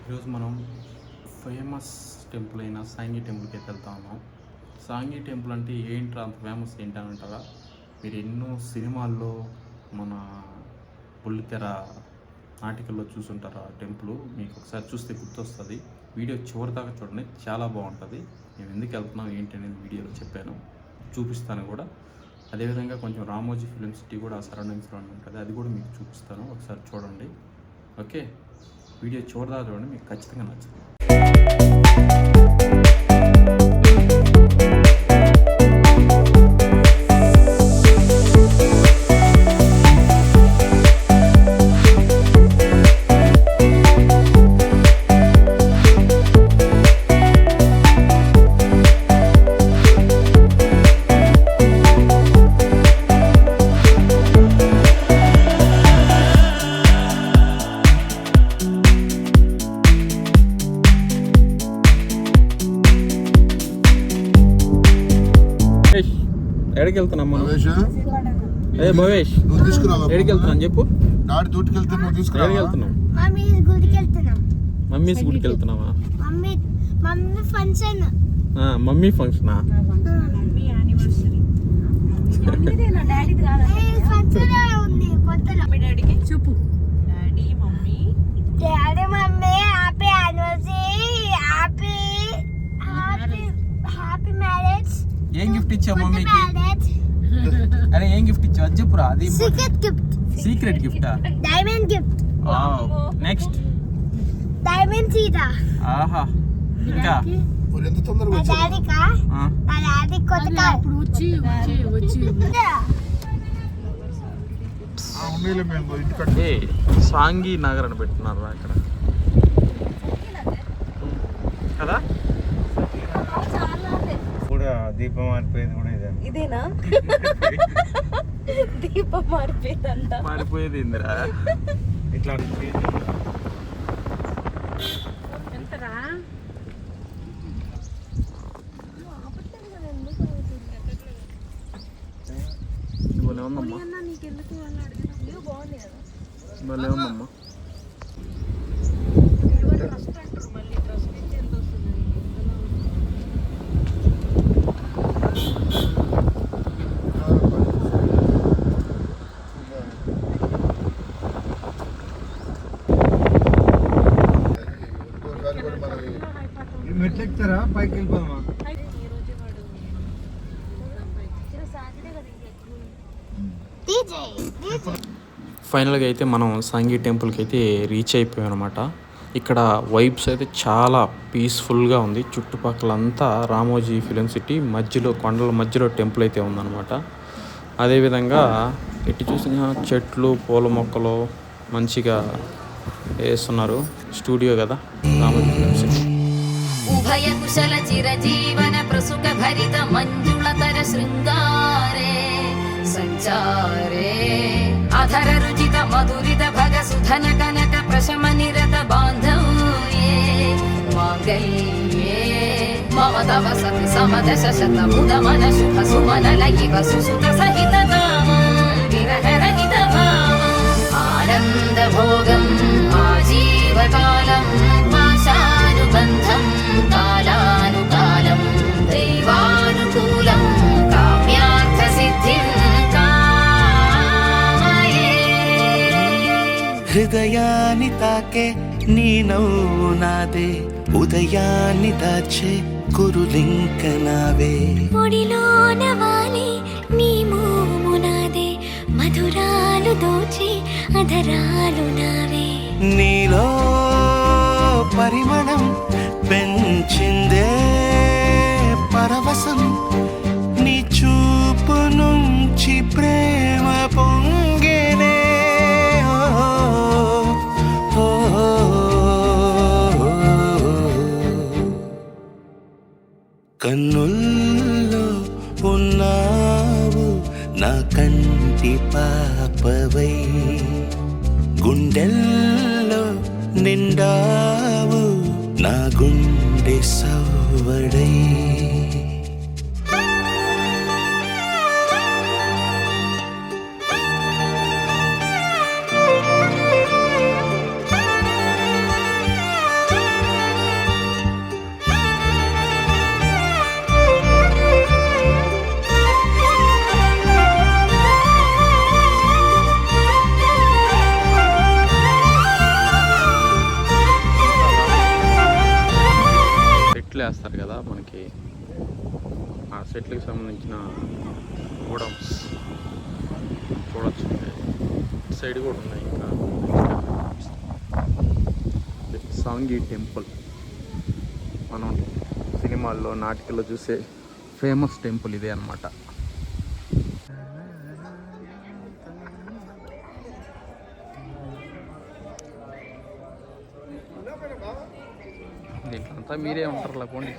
ఈరోజు మనం famous temple అయిన సాంగి టెంపుల్కి అయితే వెళ్తా ఉన్నాం. సాంగి టెంపుల్ అంటే ఏంట్రా అంత ఫేమస్ ఏంటి అని అంటారా? మీరు ఎన్నో సినిమాల్లో మన బుల్లితెర నాటికల్లో చూసుంటారు. ఆ టెంపుల్ మీకు ఒకసారి చూస్తే గుర్తొస్తుంది. వీడియో చివరి దాకా చూడండి, చాలా బాగుంటుంది. మేము ఎందుకు వెళ్తున్నాం ఏంటి అనేది వీడియోలో చెప్పాను, చూపిస్తాను కూడా. అదేవిధంగా కొంచెం రామోజీ ఫిలిం సిటీ కూడా ఆ సరౌండింగ్స్లో ఉంటుంది, అది కూడా మీకు చూపిస్తాను, ఒకసారి చూడండి. ఓకే, వీడియో చూడదా చూడండి, మీకు ఖచ్చితంగా నచ్చుతుంది. ఎక్కడికి వెళ్తున్నాం మనం? ఏ భవేష్, ఎక్కడికి వెళ్తున్నాం చెప్పు. ఎక్కడికి వెళ్తున్నాం? మమ్మీస్ గుడికి వెళ్తున్నావా? మమ్మీ ఫంక్షనా? చెప్పు. Daddy mummy happy anniversary, happy marriage. ఏం గిఫ్ట్ ఇచ్చావు మమ్మీకి? అరే ఏం గిఫ్ట్ ఇచ్చావు అది చెప్పురా. అది సీక్రెట్ గిఫ్టా? Diamond gift. Next diamond Sita. ఆహా, ఇంకా డాడీ కొత్త కార్. సాంగి నగర్ అని పెట్టున్నారు అక్కడ కదా. దీపం మారిపోయేది కూడా ఇదేనా? దీపం మారిపోయేదంట. మారిపోయేది ఇందిరా. ఇట్లా ఎంతరా? భలే ఉందమ్మా, భలే ఉందమ్మా. మెట్లెక్తారా? పైకి వెళ్ళిపోదామా? ఫైనల్గా అయితే మనం సాంగి టెంపుల్కి అయితే రీచ్ అయిపోయాం అనమాట. ఇక్కడ వైబ్స్ అయితే చాలా పీస్ఫుల్గా ఉంది. చుట్టుపక్కలంతా రామోజీ ఫిలిం సిటీ మధ్యలో, కొండల మధ్యలో టెంపుల్ అయితే ఉందన్నమాట. అదేవిధంగా ఎటు చూసిన చెట్లు, పూల మొక్కలు మంచిగా వేస్తున్నారు. స్టూడియో కదా రామోజీ ఫిలిం సిటీ. ఉభయ కుశల చిరజీవన ప్రసుక భరిత మంజుళతర శృంగారే సంచారే అధర రుచిత మధురిత భగ సుధన కనక ప్రశమ నిరత బాంధవ్యే మాంగళ్యే మమ తవ సతి సమదశ శత ముదమన శుభ సుమనల ఇవ సుసుత సహిత కామం విరహ రహిత భావం ఆనంద భోగం ఆజీవకాలం పాశానుబంధం కాలానుకాలం దైవానుకూలం కామ్యార్థ సిద్ధిం కామయే. హృదయాన్ని తాకే నీ నవ్వు నాదే, ఉదయాన్ని దాచే కురులింక నావే. పొడిలోన వాలి నీ మోము నాదే, మధురాలు దోచి అధరాలు నావే. నీలో పరిమళం పెంచిందే పరవశం, నీ చూపు నుంచి ప్రేమ పొంగేనే. కన్నుల్లో ఉన్నావు నా కంటి పాపవై, గుండెల్లో నిండావు నా గుండె సవ్వడై. సెట్లకు సంబంధించిన గోడౌన్స్ చూడొచ్చు. ఇటు సైడ్ కూడా ఉన్నాయి. ఇంకా సాంగి టెంపుల్ మనం సినిమాల్లో నాటికల్లో చూసే ఫేమస్ టెంపుల్ ఇదే అన్నమాట. దీంట్లో అంతా మీరే ఉంటారు పోండి.